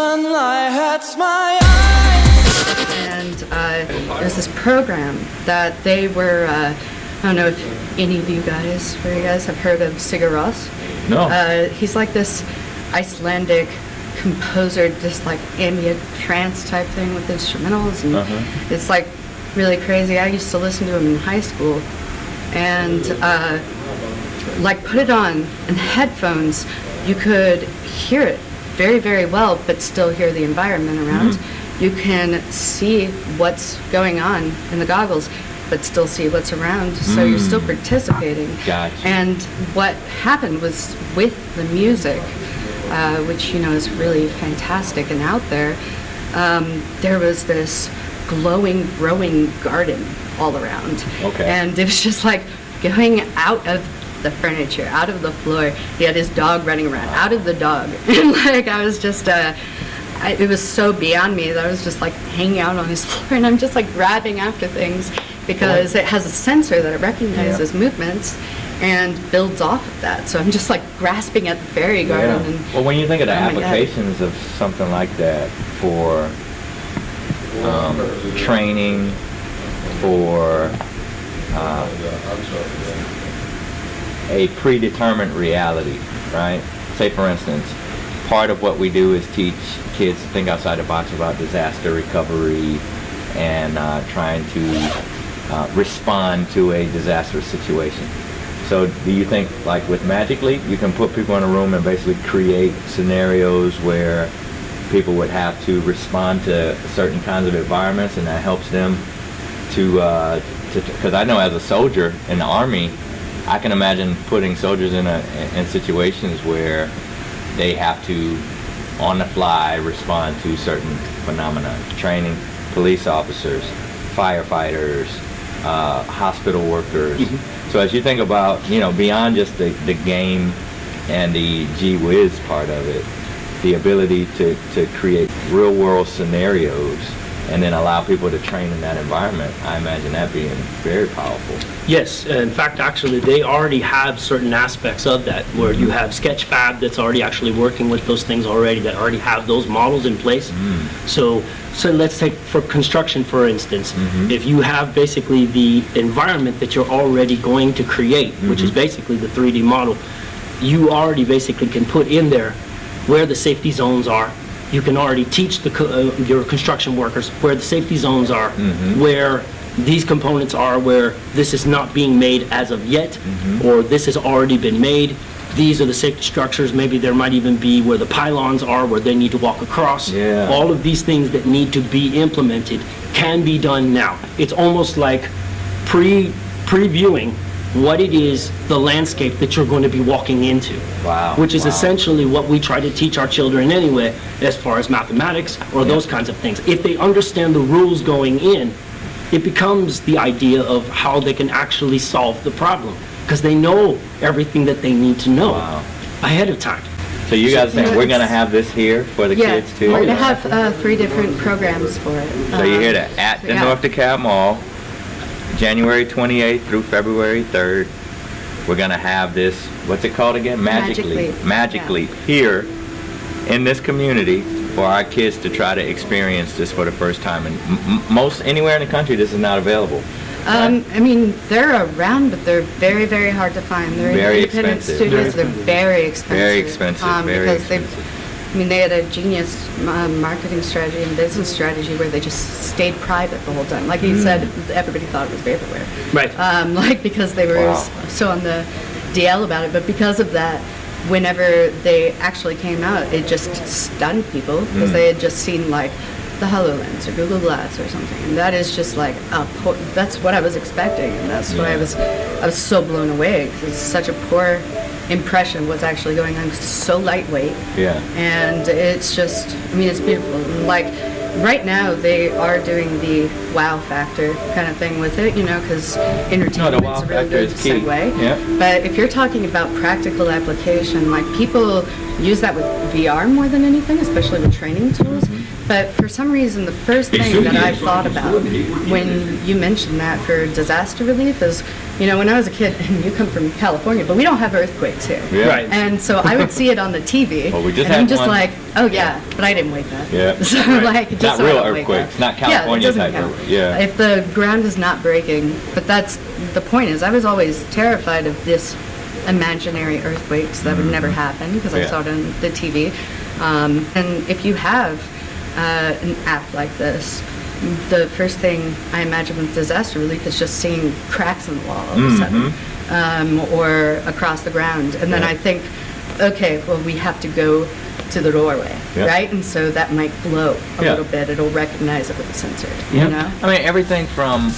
sunlight hurts my eyes. And there's this program that they were, I don't know if any of you guys have heard of Sigur Rós. No. He's like this Icelandic composer, just like ambient trance type thing with instrumentals, and it's like really crazy. I used to listen to him in high school, and like put it on in headphones, you could hear it very, very well, but still hear the environment around. You can see what's going on in the goggles, but still see what's around, so you're still participating. Gotcha. And what happened was with the music, which, you know, is really fantastic and out there, there was this glowing, growing garden all around. Okay. And it was just like going out of the furniture, out of the floor. He had his dog running around, out of the dog. And like, I was just, it was so beyond me that I was just like hanging out on his floor, and I'm just like grabbing after things because it has a sensor that it recognizes movements and builds off of that. So I'm just like grasping at the fairy garden. Yeah. And, Well, when you think of the oh my God. applications of something like that for training, for a predetermined reality, right? Say, for instance, part of what we do is teach kids to think outside the box about disaster recovery and trying to respond to a disastrous situation. So do you think, like with Magic Leap, you can put people in a room and basically create scenarios where people would have to respond to certain kinds of environments, and that helps them to, because I know as a soldier in the Army, I can imagine putting soldiers in situations where they have to, on the fly, respond to certain phenomena. Training police officers, firefighters, hospital workers. So as you think about, you know, beyond just the game and the gee whiz part of it, the ability to create real world scenarios and then allow people to train in that environment, I imagine that being very powerful. Yes, in fact, actually, they already have certain aspects of that, where you have Sketchfab that's already actually working with those things already, that already have those models in place. So let's take for construction, for instance. If you have basically the environment that you're already going to create, which is basically the 3D model, you already basically can put in there where the safety zones are. You can already teach your construction workers where the safety zones are, where these components are, where this is not being made as of yet, or this has already been made. These are the safety structures. Maybe there might even be where the pylons are, where they need to walk across. All of these things that need to be implemented can be done now. It's almost like previewing what it is, the landscape that you're going to be walking into. Wow. Which is essentially what we try to teach our children anyway, as far as mathematics or those kinds of things. If they understand the rules going in, it becomes the idea of how they can actually solve the problem, because they know everything that they need to know ahead of time. So you guys think we're going to have this here for the kids too? we're going to have 3 different programs for it. So you hear that at the North Dekalb Mall, January 28th through February 3rd, we're going to have this, what's it called again? Magic Leap. Magic Leap here in this community for our kids to try to experience this for the first time. And most anywhere in the country, this is not available. Right? I mean, they're around, but they're very, very hard to find. They're Very independent expensive. studios. They're very expensive. Very expensive. Very because expensive. they had a genius marketing strategy and business strategy where they just stayed private the whole time. Like you said, everybody thought it was vaporware. Right. Like because they were so on the DL about it, but because of that, whenever they actually came out, it just stunned people because they had just seen like the HoloLens or Google Glass or something, and that is just like that's what I was expecting, and that's what I was so blown away because it's such a poor impression of what's actually going on. It's so lightweight, and it's just, I mean, it's beautiful. Like right now they are doing the wow factor kind of thing with it, you know, because entertainment's a really good segue. But if you're talking about practical application, like people use that with VR more than anything, especially with training tools. But for some reason, the first thing that I thought about when you mentioned that for disaster relief is, you know, when I was a kid, and you come from California, but we don't have earthquakes here. Yeah. Right. And so I would see it on the TV, Well, we just and I'm had just one. like, oh yeah, but I didn't wake up. Yeah. So Right. like, just Not so I real don't wake earthquakes, up. not Yeah, it California doesn't type count. earthquake, yeah. If the ground is not breaking, but that's the point is, I was always terrified of this imaginary earthquakes that would never happen because I Yeah. saw it on the TV. And if you have an app like this, the first thing I imagine with disaster relief is just seeing cracks in the wall all of a sudden, or across the ground. And then Yeah. I think, okay, well, we have to go to the doorway, Yeah. right? And so that might glow a Yeah. little bit. It'll recognize it with a sensor, Yeah. you know? I mean, everything from